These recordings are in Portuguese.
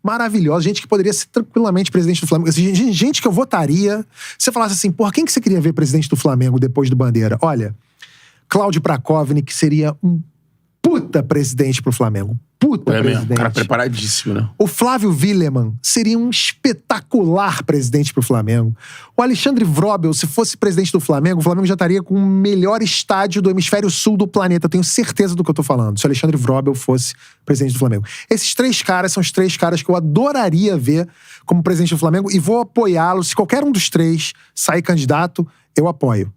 maravilhosa, gente que poderia ser tranquilamente presidente do Flamengo. Gente que eu votaria. Se você falasse assim, porra, quem que você queria ver presidente do Flamengo depois do Bandeira? Olha, Cláudio Prakovic seria um puta presidente pro Flamengo. Puta presidente. Mesmo, cara preparadíssimo, né? O Flávio Wileman seria um espetacular presidente pro Flamengo. O Alexandre Wrobel, se fosse presidente do Flamengo, o Flamengo já estaria com o melhor estádio do hemisfério sul do planeta. Eu tenho certeza do que eu tô falando. Se o Alexandre Wrobel fosse presidente do Flamengo. Esses 3 caras são os 3 caras que eu adoraria ver como presidente do Flamengo e vou apoiá-los. Se qualquer um dos 3 sair candidato, eu apoio.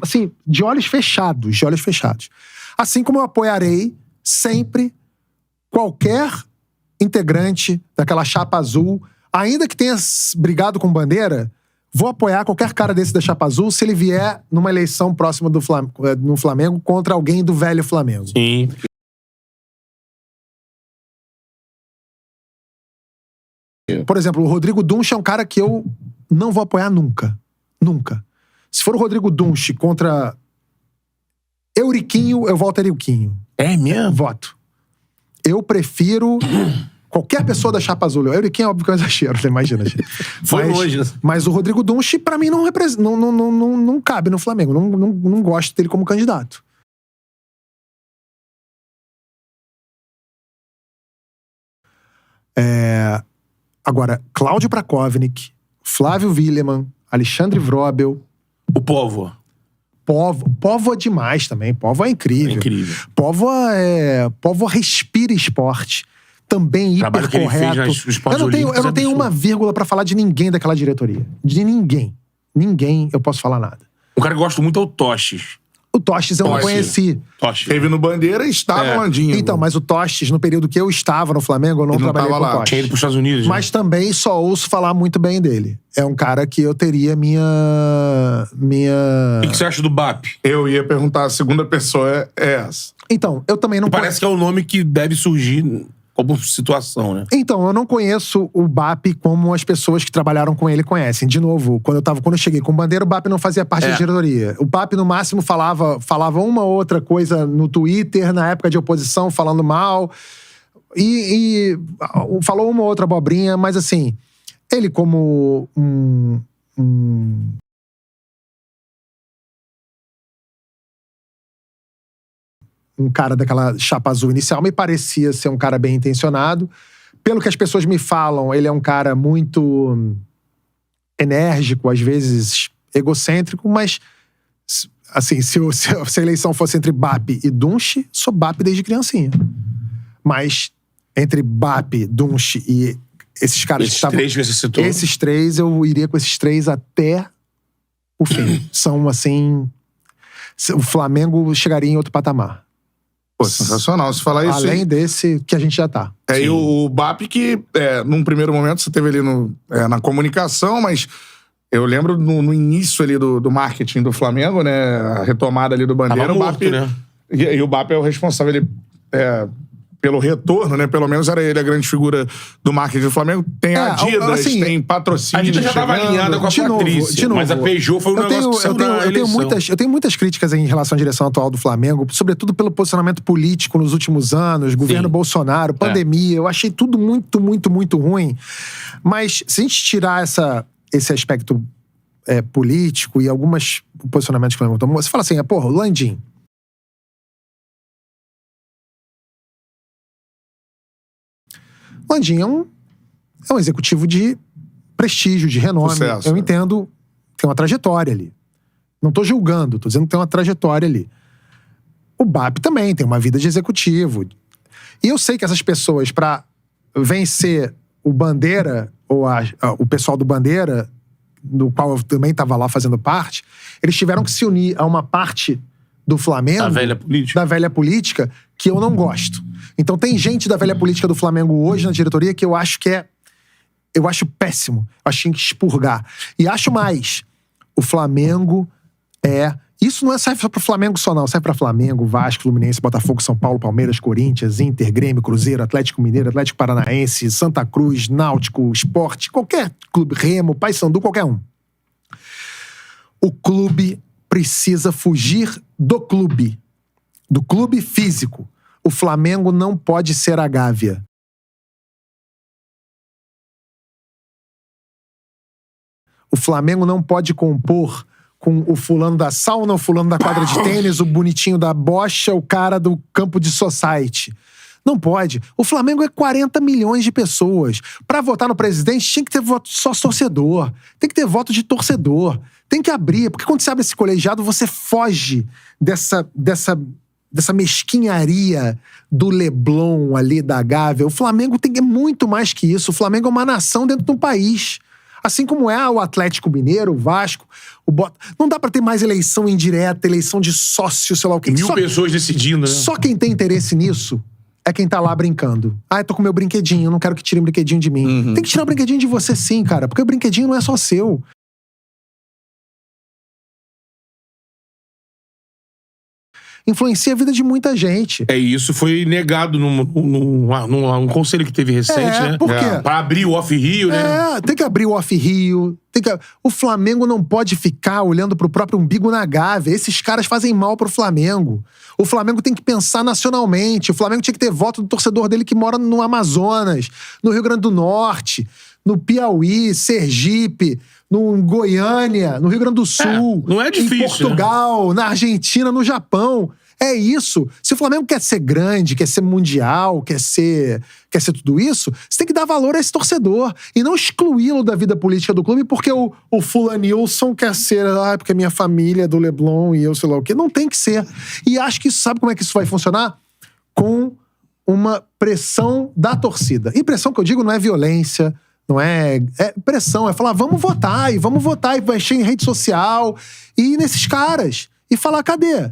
Assim, de olhos fechados, de olhos fechados. Assim como eu apoiarei sempre qualquer integrante daquela chapa azul, ainda que tenha brigado com Bandeira, vou apoiar qualquer cara desse da chapa azul se ele vier numa eleição próxima no Flamengo contra alguém do velho Flamengo. Sim. Por exemplo, o Rodrigo Dunch é um cara que eu não vou apoiar nunca. Nunca. Se for o Rodrigo Dunch contra Euriquinho, eu voto Euriquinho. É mesmo? Voto. Eu prefiro qualquer pessoa da chapa azul. O Euriquinho é óbvio que é um exagero, você imagina, gente. Foi longe, né? Mas o Rodrigo Dunch, pra mim, não cabe no Flamengo. Não gosto dele como candidato. Agora, Cláudio Prakovic, Flávio Wileman, Alexandre Wrobel. O Povo. Povo é demais também. Povo é incrível. É incrível. Povo respira esporte. Também hiper correto. Eu não tenho uma vírgula pra falar de ninguém daquela diretoria. De ninguém. Ninguém eu posso falar nada. O cara que eu gosto muito é o Tostes. O Tostes eu não conheci. Tostes. Teve no Bandeira e estava Landinho. Então, mas o Tostes, no período que eu estava no Flamengo, eu não trabalhei com o Tostes. Tinha ido pros Estados Unidos. Mas também só ouço falar muito bem dele. É um cara que eu teria minha... O que você acha do BAP? Eu ia perguntar, a segunda pessoa é essa. Então, eu também não Parece que é o nome que deve surgir como situação, né? Então, eu não conheço o BAP como as pessoas que trabalharam com ele conhecem. De novo, quando eu cheguei com o Bandeira, o BAP não fazia parte da diretoria. O BAP, no máximo, falava uma outra coisa no Twitter, na época de oposição, falando mal. E falou uma outra abobrinha, mas assim, ele como um cara daquela chapa azul inicial, me parecia ser um cara bem intencionado. Pelo que as pessoas me falam, ele é um cara muito enérgico, às vezes egocêntrico, mas assim, se a eleição fosse entre BAP e Dunch, sou BAP desde criancinha. Mas entre BAP, Dunch e esses caras esses três que você citou? Esses 3, eu iria com esses 3 até o fim. São, assim... O Flamengo chegaria em outro patamar. Pô, sensacional. Se falar isso... Além desse que a gente já tá. E o BAP que, num primeiro momento, você teve ali na comunicação, mas eu lembro no início ali do marketing do Flamengo, né? A retomada ali do Bandeira. Tava morto, né? E o BAP é o responsável, ele... pelo retorno, né? Pelo menos era ele a grande figura do marketing do Flamengo. Tem a Adidas, assim, tem patrocínio. A Adidas já estava alinhada com a Patrícia, mas a Peugeot foi um negócio que saiu na eleição. Eu tenho muitas críticas em relação à direção atual do Flamengo, sobretudo pelo posicionamento político nos últimos anos, governo Bolsonaro, pandemia. Eu achei tudo muito, muito, muito ruim. Mas se a gente tirar esse aspecto político e alguns posicionamentos que o Flamengo tomou, você fala assim, porra, o Landim. Landim é um executivo de prestígio, de renome. Sucesso, eu entendo, tem uma trajetória ali. Não tô julgando, tô dizendo que tem uma trajetória ali. O BAP também tem uma vida de executivo. E eu sei que essas pessoas, para vencer o Bandeira, ou o pessoal do Bandeira, do qual eu também estava lá fazendo parte, eles tiveram que se unir a uma parte do Flamengo... Da velha política, que eu não gosto. Então tem gente da velha política do Flamengo hoje na diretoria que eu acho eu acho péssimo. Eu acho que tem que expurgar. E acho mais. O Flamengo isso não serve só pro Flamengo só, não. Serve pra Flamengo, Vasco, Fluminense, Botafogo, São Paulo, Palmeiras, Corinthians, Inter, Grêmio, Cruzeiro, Atlético Mineiro, Atlético Paranaense, Santa Cruz, Náutico, Sport, qualquer clube, Remo, Paysandu, qualquer um. O clube precisa fugir do clube físico. O Flamengo não pode ser a Gávea. O Flamengo não pode compor com o fulano da sauna, o fulano da quadra de tênis, o bonitinho da bocha, o cara do campo de society. Não pode. O Flamengo é 40 milhões de pessoas. Pra votar no presidente, tinha que ter voto só torcedor. Tem que ter voto de torcedor. Tem que abrir. Porque quando você abre esse colegiado, você foge dessa mesquinharia do Leblon ali, da Gávea. O Flamengo é muito mais que isso. O Flamengo é uma nação dentro de um país. Assim como é o Atlético Mineiro, o Vasco, o Bota. Não dá pra ter mais eleição indireta, eleição de sócio, sei lá o quê. 1000 pessoas decidindo, né? Só quem tem interesse nisso é quem tá lá brincando. Eu tô com meu brinquedinho, eu não quero que tirem o brinquedinho de mim. Tem que tirar o brinquedinho de você sim, cara. Porque o brinquedinho não é só seu. Influencia a vida de muita gente. Isso foi negado num conselho que teve recente, né? Por quê? Pra abrir o Off-Rio, né? Tem que abrir o Off-Rio. O Flamengo não pode ficar olhando pro próprio umbigo na Gávea. Esses caras fazem mal pro Flamengo. O Flamengo tem que pensar nacionalmente. O Flamengo tinha que ter voto do torcedor dele que mora no Amazonas, no Rio Grande do Norte, no Piauí, Sergipe, no Goiânia, no Rio Grande do Sul, não é difícil, em Portugal, na Argentina, no Japão. É isso. Se o Flamengo quer ser grande, quer ser mundial, quer ser tudo isso, você tem que dar valor a esse torcedor e não excluí-lo da vida política do clube porque o Fulanilson quer ser, porque minha família é do Leblon e eu sei lá o quê. Não tem que ser. E acho que sabe como é que isso vai funcionar? Com uma pressão da torcida. E pressão que eu digo não é violência, não é pressão, é falar vamos votar, e vai encher em rede social e ir nesses caras e falar cadê?